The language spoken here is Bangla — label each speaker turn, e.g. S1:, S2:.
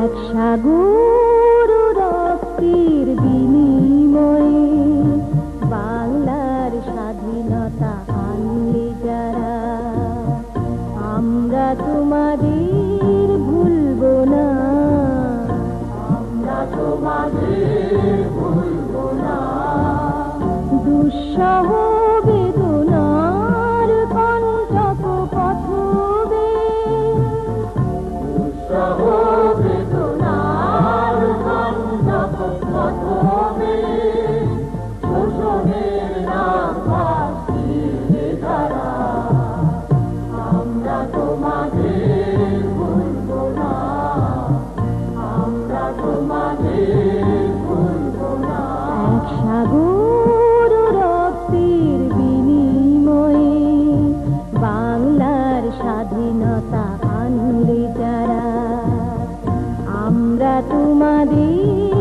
S1: এক সাগর রক্তির বিনিময়ে বাংলার স্বাধীনতা আনলে যারা, আমরা তোমাদের ভুলব না, আমরা তোমাদের ভুলব না। দুঃসহ বেদনার কণ্টক পথবে, দুঃসহ বেদনার কণ্টক পথবে, শোষণের নাম ভাসিয়ে যারা, আমরা তোমাদের ভুলব না, আমরা তোমাদের ভুলব না। এক সাগর রক্তের বিনিময়ে বাংলার স্বাধীনতা আনলে যারা, আমরা তোমাদের